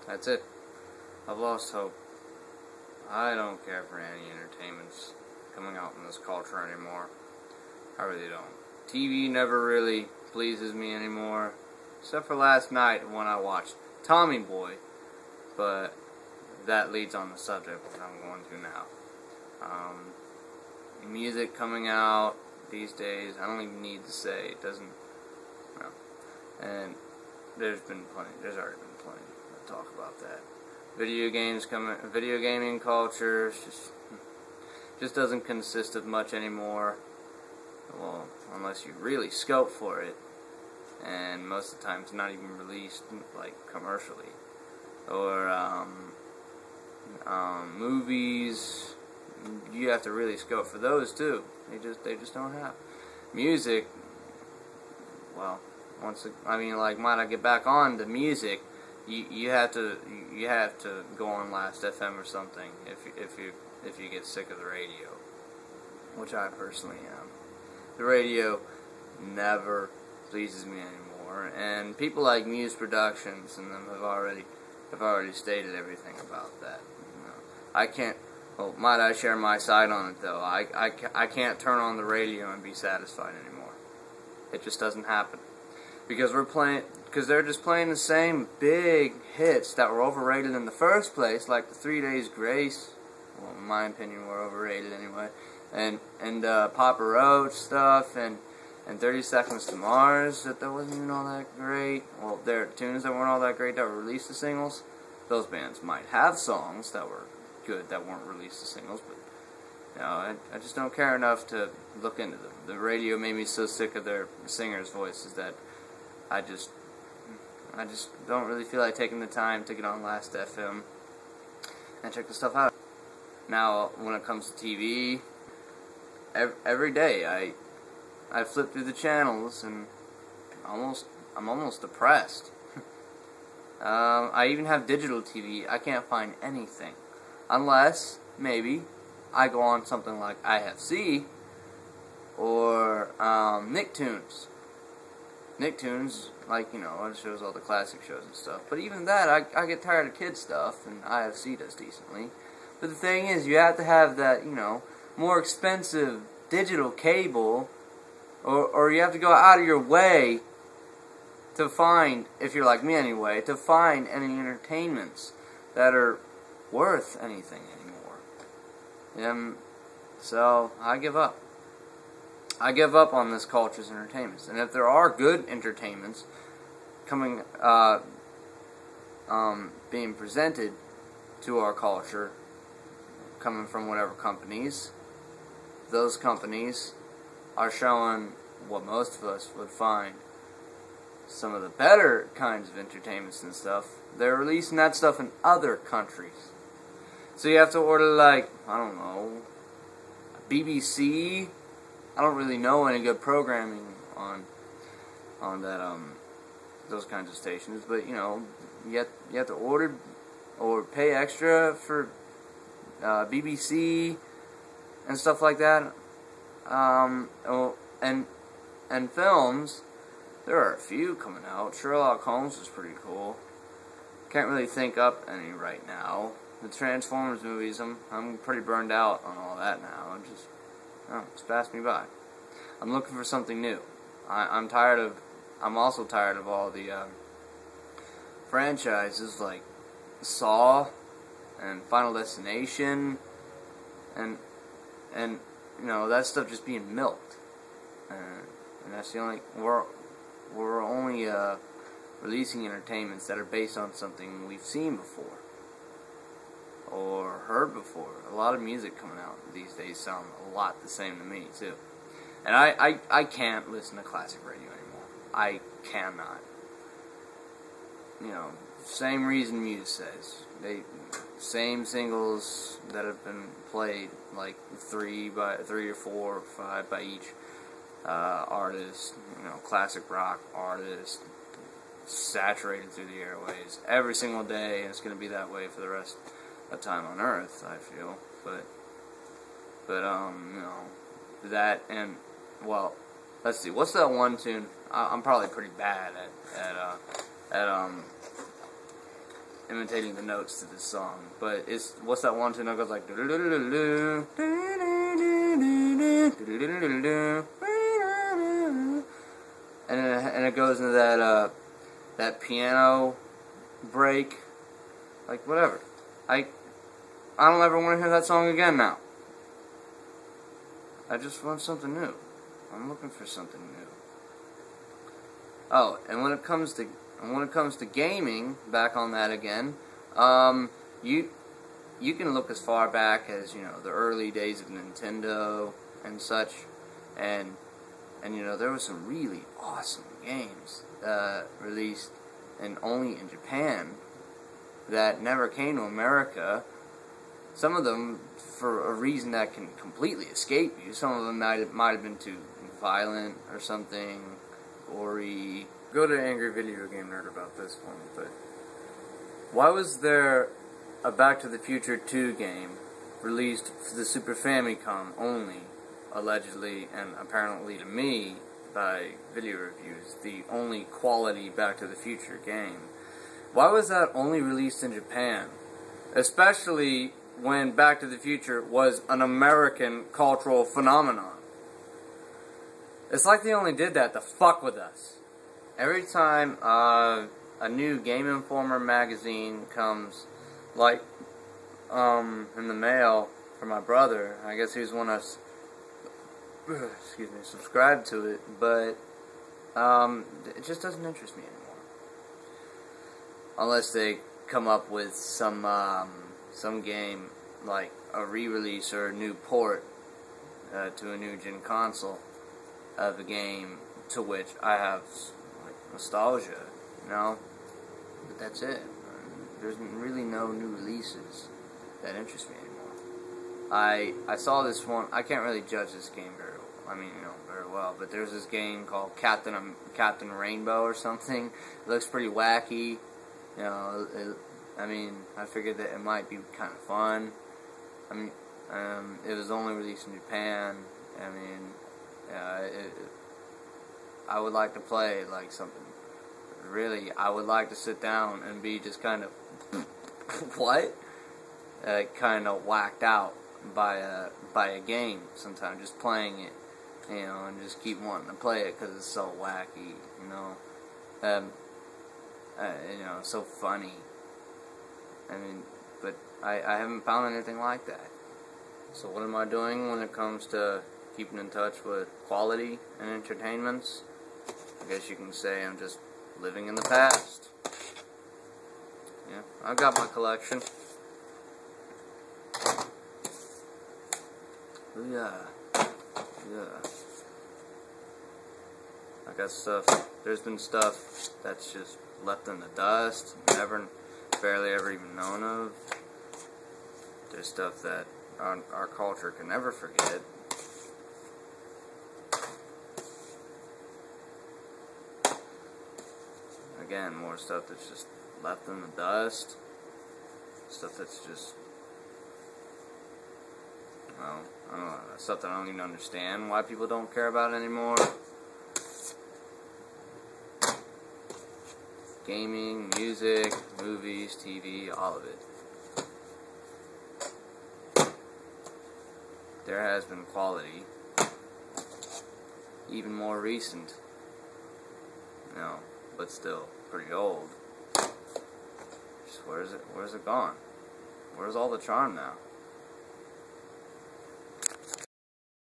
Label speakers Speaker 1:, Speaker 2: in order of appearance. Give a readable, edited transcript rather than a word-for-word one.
Speaker 1: That's it. I've lost hope. I don't care for any entertainments coming out in this culture anymore. I really don't. TV never really pleases me anymore, except for last night when I watched Tommy Boy, but that leads on the subject that I'm going to now. Music coming out these days, I don't even need to say, it doesn't, no. And there's already been plenty of talk about that. Video gaming culture just doesn't consist of much anymore. Well, unless you really scope for it, and most of the time it's not even released like commercially. Or movies, you have to really scope for those too. They just don't have. Music, well, might I get back on the music? You have to go on Last FM or something if you get sick of the radio, which I personally am. The radio never pleases me anymore, and people like Muse Productions and them have already stated everything about that. You know, I can't. Well, might I share my side on it though? I can't turn on the radio and be satisfied anymore. It just doesn't happen because they're just playing the same big hits that were overrated in the first place, like the 3 Days Grace. Well, in my opinion, were overrated anyway. And Papa Roach stuff and 30 Seconds to Mars that wasn't even all that great. Well, there are tunes that weren't all that great that were released as singles. Those bands might have songs that were good that weren't released as singles, but you know, I just don't care enough to look into them. The radio made me so sick of their singers' voices that I just don't really feel like taking the time to get on Last FM and check the stuff out. Now, when it comes to TV, every day I flip through the channels and I'm almost depressed. I even have digital TV. I can't find anything unless maybe I go on something like IFC or Nicktoons. Nicktoons, like, you know, it shows all the classic shows and stuff. But even that, I get tired of kid stuff, and IFC does decently. But the thing is, you have to have that, you know, more expensive digital cable, or you have to go out of your way to find, if you're like me anyway, to find any entertainments that are worth anything anymore. So I give up. I give up on this culture's entertainments. And if there are good entertainments coming, being presented to our culture, coming from whatever companies, those companies are showing what most of us would find some of the better kinds of entertainments and stuff. They're releasing that stuff in other countries. So you have to order, like, I don't know, BBC. I don't really know any good programming on that those kinds of stations, but you know, you have to order or pay extra for BBC and stuff like that. And films, there are a few coming out. Sherlock Holmes is pretty cool. Can't really think up any right now. The Transformers movies, I'm pretty burned out on all that now. It's passed me by. I'm looking for something new. I'm also tired of all the franchises like Saw and Final Destination and you know, that stuff just being milked. And that's the only we're only releasing entertainments that are based on something we've seen before or heard before. A lot of music coming out these days sound a lot the same to me too. And I can't listen to classic radio anymore. I cannot. You know, same reason Muse says. Same singles that have been played, like 3 or 4 or 5 by each artist. You know, classic rock artist, saturated through the airways every single day, and it's going to be that way for the rest of time on Earth, I feel. But you know, that and well, let's see, what's that one tune? I'm probably pretty bad at imitating the notes to this song, but it's, what's that one tune that goes like, and it goes into that piano break, like whatever. I don't ever want to hear that song again now. I just want something new. I'm looking for something new. Oh, and when it comes to gaming, back on that again, you can look as far back as, you know, the early days of Nintendo and such, and you know, there were some really awesome games released and only in Japan that never came to America. Some of them for a reason that can completely escape you. Some of them might have been too violent or something, gory. Go to Angry Video Game Nerd about this one, but why was there a Back to the Future 2 game released for the Super Famicom only, allegedly and apparently to me by video reviews, the only quality Back to the Future game? Why was that only released in Japan? Especially when Back to the Future was an American cultural phenomenon. It's like they only did that to fuck with us. Every time a new Game Informer magazine comes, like, in the mail for my brother, I guess he was one that's, subscribed to it, but it just doesn't interest me anymore. Unless they come up with some game, like a re-release or a new port to a new gen console of a game to which I have like nostalgia, you know. But that's it. There's really no new releases that interest me anymore. I saw this one. I can't really judge this game very well, but there's this game called Captain Rainbow or something. It looks pretty wacky. You know, I figured that it might be kind of fun. It was only released in Japan. I would like to play like something. Really, I would like to sit down and be just kind of what? Kind of whacked out by a game sometimes, just playing it, you know, and just keep wanting to play it because it's so wacky, you know. You know, so funny. But I haven't found anything like that. So what am I doing when it comes to keeping in touch with quality and entertainments? I guess you can say I'm just living in the past. Yeah, I've got my collection. Yeah. I got stuff. There's been stuff that's just left in the dust, barely ever even known of. There's stuff that our culture can never forget. Again, more stuff that's just left in the dust. Stuff that's just, well, I don't know, stuff that I don't even understand why people don't care about anymore. Gaming, music, movies, TV, all of it. There has been quality, even more recent, you know, but still pretty old. Just where's it gone? Where's all the charm now?